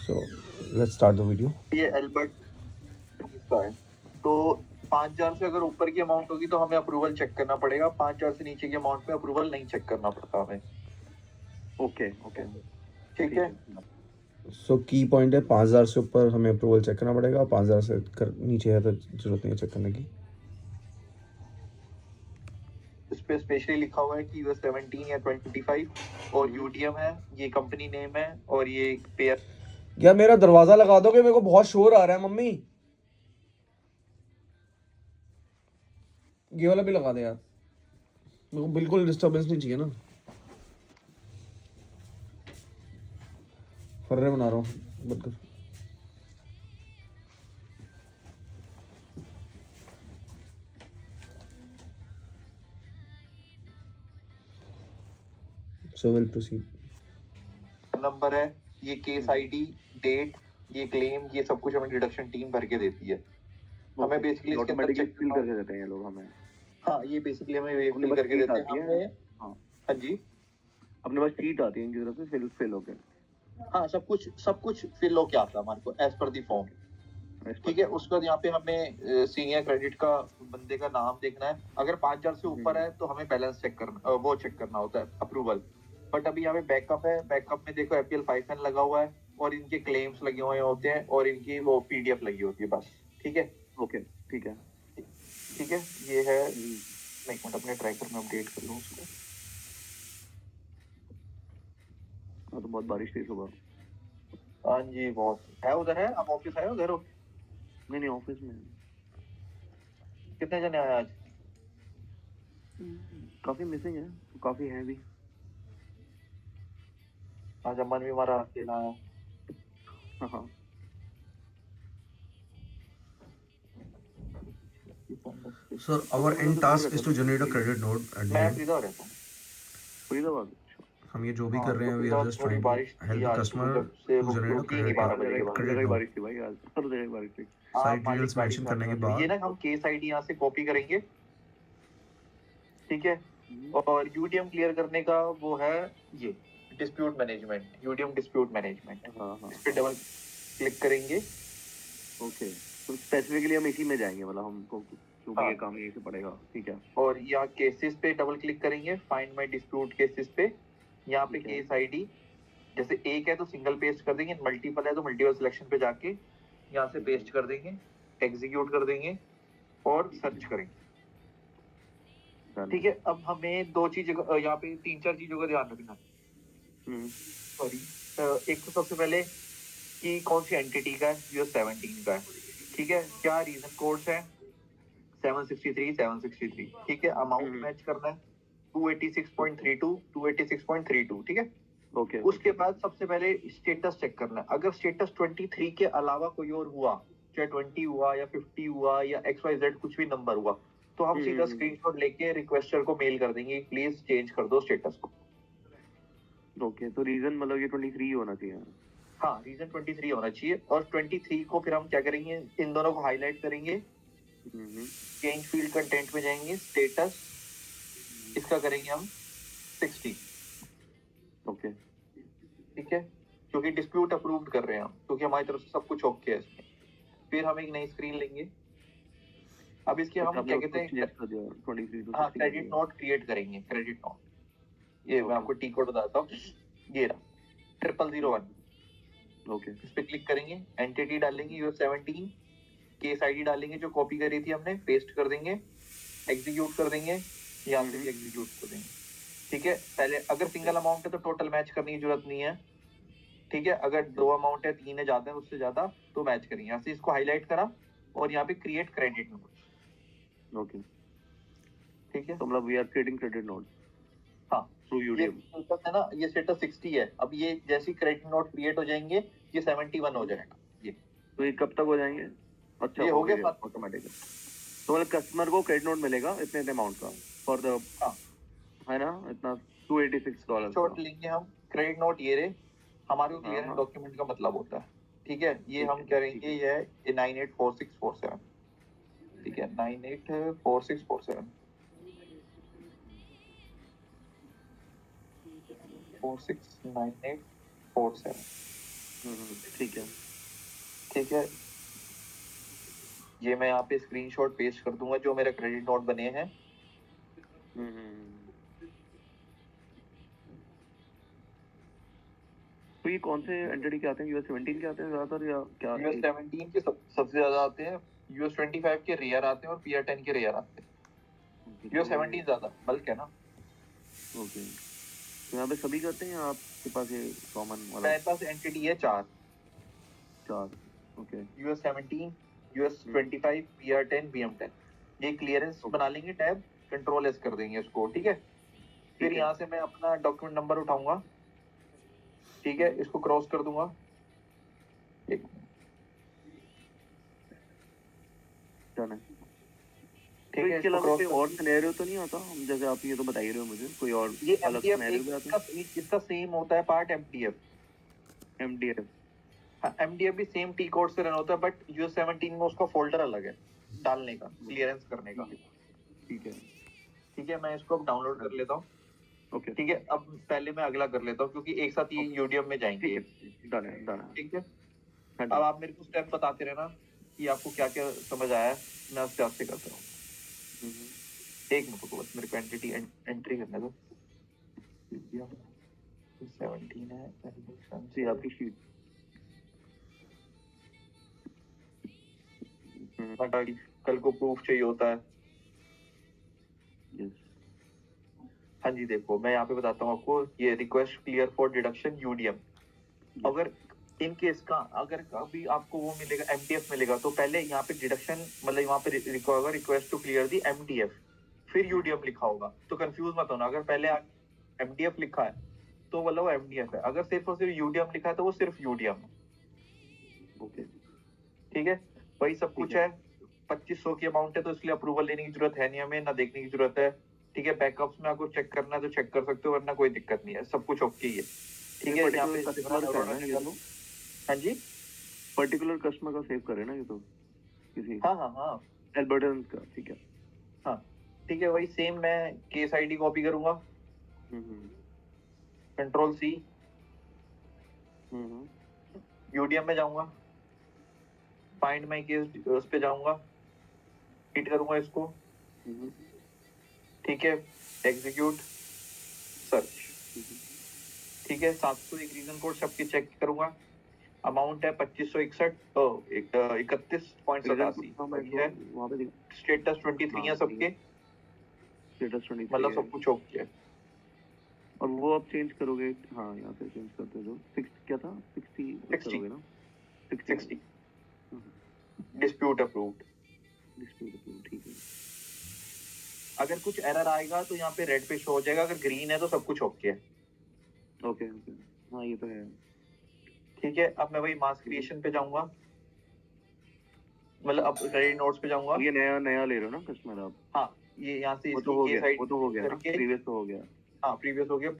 So let's start the video. ये Albert का है, तो 5,000 से अगर ऊपर की अमाउंट होगी तो हमें अप्रूवल चेक करना पड़ेगा। 5,000 से नीचे की अमाउंट में अप्रूवल नहीं चेक करना पड़ता हमें। ओके ठीक है। So की पॉइंट है 5,000 से ऊपर हमें अप्रूवल चेक करना पड़ेगा, 5,000 से नीचे है तो जरूरत नहीं है चेक करने की। इस पे स्पेशली लिखा हुआ है कि यूएस 17 या 25 और यूडीएम है, ये कंपनी नेम है और ये पेयर। क्या मेरा दरवाजा लगा दोगे? मेरे को बहुत शोर आ रहा है मम्मी। ये वाला भी लगा दे यार, मेरे को बिल्कुल डिस्टरबेंस नहीं चाहिए ना। फर्रे बना रहा हूँ, बंद कर। So we'll proceed. नंबर है, ये केस आईडी, डेट, ये क्लेम, ये सब कुछ हमें डिडक्शन टीम भर के देती है। हमें बेसिकली इसके अंदर चेक फिल करके देते हैं ये लोग हमें। हाँ, ये बेसिकली हमें वे फिल करके देते हैं हमें। हाँ जी, अपने पास शीट आती है इनकी तरफ से फिल होके। हाँ, सब कुछ फिल होके आता है हमारे को एज पर दी फॉर्म। ठीक है। उसके बाद यहाँ पे हमें सीनियर क्रेडिट का बंदे का नाम देखना है। अगर 5,000 से ऊपर है तो हमें बैलेंस चेक करना, वो चेक करना होता है, अप्रूवल। बट अभी यहाँ पे बैकअप है, बैकअप में देखो एपीएल 5N लगा हुआ है और इनके क्लेम्स लगे हुए होते हैं और इनकी वो पीडीएफ लगी होती है बस। ठीक है, ओके ठीक है, ठीक है। ये है, मैं एक मिनट अपने ट्रैकर में अपडेट कर लूँ उसको। हाँ तो बहुत बारिश थी सुबह। हाँ जी, बहुत है। उधर है, आप ऑफिस आए हो? उधर हो? नहीं ऑफिस में। कितने जने आए आज? काफी मिसिंग है, काफी है भी। आज अमन भी हमारा अकेला आया। हाँ Sir, our end task is to generate a credit note at the मैं end. फरीदाबाद रहता हूँ। फरीदाबाद। हम ये जो भी कर रहे हैं, we are just trying to help the customer to generate a credit जगह note. बारिश थी भाई, आज हर जगह बारिश थी। साइट डिटेल्स मेंशन करने के बाद ये ना हम केस आईडी यहाँ से कॉपी करेंगे। ठीक है। और यूडीएम क्लियर करने का वो है, ये dispute management, UDM dispute management. इस पे डबल क्लिक करेंगे। ओके, तो स्पेसिफिकली हम इसी में जाएंगे, मतलब हमको क्योंकि ये काम यहीं से पड़ेगा। ठीक है। और यहाँ केसेस पे डबल क्लिक करेंगे, फाइंड माय डिस्प्यूट केसेस पे। यहाँ पे केस आईडी जैसे एक है तो सिंगल पेस्ट कर देंगे, मल्टीपल है तो मल्टीपल सिलेक्शन पे जाके यहाँ से पेस्ट कर देंगे, एग्जीक्यूट कर देंगे और सर्च करेंगे। ठीक है। अब हमें दो चीजें, यहाँ पे 3-4 चीजों का ध्यान रखना है। सॉरी, एक तो सबसे पहले कि कौन सी एंटिटी का है, यूएस 17 का है। ठीक है। क्या रीजन कोड्स है? 763 ठीक है। अमाउंट मैच करना है 286.32 286.32। ठीक है। ओके। उसके बाद सबसे पहले स्टेटस चेक करना है। अगर स्टेटस 23 के अलावा कोई और हुआ, चाहे 20 हुआ या 50 हुआ या XYZ कुछ भी नंबर हुआ, तो हम सीधा स्क्रीनशॉट लेके रिक्वेस्टर को मेल कर देंगे, प्लीज चेंज कर दो स्टेटस को। ओके, तो रीजन मतलब ये 23 होना चाहिए। हाँ, रीजन 23 होना चाहिए। और 23 को फिर हम क्या करेंगे, इन दोनों को हाईलाइट करेंगे, चेंज फील्ड कंटेंट में जाएंगे, स्टेटस इसका करेंगे हम 60। ओके ठीक है, क्योंकि डिस्प्यूट अप्रूव्ड कर रहे हैं हम, क्योंकि हमारी तरफ से सब कुछ ओके है इसमें। फिर हम एक नई स्क्रीन लेंगे। अब इसके हम क्या कहते हैं, हाँ, क्रेडिट नोट क्रिएट करेंगे। क्रेडिट नोट, ये मैं आपको टी कोड बताता हूँ, ये रहा 0001। ओके, इस पे क्लिक करेंगे, एंटिटी डालेंगे यूएस 17, केस आईडी डालेंगे जो कॉपी करी थी हमने, पेस्ट कर देंगे, एग्जीक्यूट कर देंगे, यहाँ से भी एग्जीक्यूट कर देंगे। ठीक है। पहले अगर सिंगल अमाउंट है तो टोटल मैच करने की जरूरत नहीं है। ठीक है। अगर 2 अमाउंट है, 3 है, ज्यादा है, उससे ज्यादा, तो मैच करेंगे। यहाँ से इसको हाईलाइट करा और यहाँ पे क्रिएट क्रेडिट नोट। ओके, ठीक है। तो मतलब we are creating credit note. हाँ, थ्रू यूडीएम है ना, ये स्टेटस 60 है। अब ये जैसे क्रेडिट नोट क्रिएट हो जाएंगे, ये 71 हो जाएगा। ये तो ये कब तक हो जाएंगे? अच्छा, ये हो गया ऑटोमेटिक। तो मतलब कस्टमर को क्रेडिट नोट मिलेगा इतने अमाउंट का फॉर द, है ना, इतना $286। शॉर्ट लेंगे हम, क्रेडिट नोट ये रहे हमारे को क्लियर डॉक्यूमेंट का मतलब होता है। ठीक है। ये हम करेंगे, ये है 984647। ठीक है, 984647 469847। ठीक है। ठीक है, ये मैं यहाँ पे स्क्रीनशॉट पेस्ट कर दूंगा जो मेरे क्रेडिट नोट बने हैं। तो ये कौन से एंटिटी के आते हैं? यूएस 17 के आते हैं ज्यादातर या क्या? यूएस 17 के सबसे ज्यादा आते हैं, यूएस 25 के रेयर आते हैं और पीआर 10 के रेयर आते हैं। यूएस 17 ज्यादा बल्क है ना। ओके, तो यहाँ पे सभी करते हैं या आपके पास ये कॉमन वाला? मेरे पास एंटिटी है 4। 4। Okay. US 17, US 25, PR 10, BM 10। ये क्लियरेंस बना लेंगे टैब, कंट्रोल एस कर देंगे इसको। ठीक है, फिर यहाँ से मैं अपना डॉक्यूमेंट नंबर उठाऊंगा। ठीक है, इसको क्रॉस कर दूंगा। एक डन है। ठीक तो है, इसके इसको अलावा कोई क्रॉस और सिनेरियो तो नहीं आता? हम जैसे आप ये तो बता ही रहे हो मुझे, कोई और ये अलग एमडीएफ सिनेरियो भी आता इसका सेम होता है पार्ट एमडीएफ। है? एमडीएफ। हाँ, एमडीएफ भी सेम टी कोड से रन होता है, बट यूएस 17 में उसका फोल्डर अलग है डालने का, क्लियरेंस करने का। ठीक है। ठीक है, मैं इसको अब डाउनलोड कर लेता हूँ। ओके, ठीक है, अब पहले मैं अगला कर लेता हूँ क्योंकि एक साथ ये यूडीएम में जाएंगे। ठीक है, डन है, डन है। ठीक है, हाँ अब जी। आप मेरे को स्टेप बताते रहना कि आपको क्या क्या समझ आया है, मैं उसके आस्ते करता हूँ। एक मिनट को बस मेरे को एंटिटी एंट्री करने दो। 17 है जी, आपकी शीट। कल को प्रूफ चाहिए होता है। यस। हाँ जी, देखो मैं यहाँ पे बताता हूँ आपको, ये request clear for deduction UDM. अगर इन केस का अगर कभी आपको वो मिलेगा एमटीएफ मिलेगा, तो पहले यहाँ पे डिडक्शन मतलब यहाँ पे लिखा होगा request to clear the MTF, फिर यूडीएम लिखा होगा। तो कंफ्यूज मत होना, अगर पहले एमटीएफ लिखा है तो मतलब वो एमटीएफ है, अगर सिर्फ और सिर्फ यूडीएम लिखा है तो वो सिर्फ यूडीएम है। ओके, ठीक है, वही सब कुछ है। 2500 की अमाउंट है तो इसलिए अप्रूवल लेने की जरूरत है नहीं, हमें ना देखने की जरूरत है। ठीक है, बैकअप्स में आपको चेक करना है तो चेक कर सकते हो, वरना कोई दिक्कत नहीं है, सब कुछ ओके ही है। ठीक है, यहाँ पे पर्टिकुलर का है ना ये तो? हाँ जी, पर्टिकुलर कस्टमर का सेव करे ना ये तो, किसी हाँ हाँ हाँ एल्बर्टन का? ठीक है। हाँ, ठीक है, वही सेम मैं केस आईडी कॉपी करूंगा, कंट्रोल सी, यूडीएम में जाऊंगा, फाइंड माय केस उस पे जाऊंगा, हिट करूंगा इसको। ठीक है, एग्जीक्यूट सर्च। ठीक है, 701 रीजन कोड सबके चेक करूंगा। अमाउंट है 2561, 31.87 है। स्टेटस 23 है सबके, स्टेटस 23 मतलब सब कुछ ओके है। और वो आप चेंज करोगे? हाँ, यहाँ पे चेंज करते हो। 6 क्या था? 60 करोगे ना? 60 डिस्प्यूट अप्रूव्ड। डिस्प्यूट अप्रूव्ड, ठीक है। अगर कुछ एरर आएगा तो यहाँ पे रेड पे शो हो जाएगा, अगर ग्रीन है तो सब कुछ ओके है। ओके ओके, हाँ ये तो है। ठीक है, अब मैं वही मास क्रिएशन पे जाऊंगा, मतलब अब क्रेडिट नोट्स पे जाऊंगा। ये नया नया ले रहे हो ना कस्टमर आप? हाँ, ये यहाँ से वो तो हो गया, वो तो हो गया ना, प्रीवियस तो हो गया। हाँ, प्रीवियस हो गया।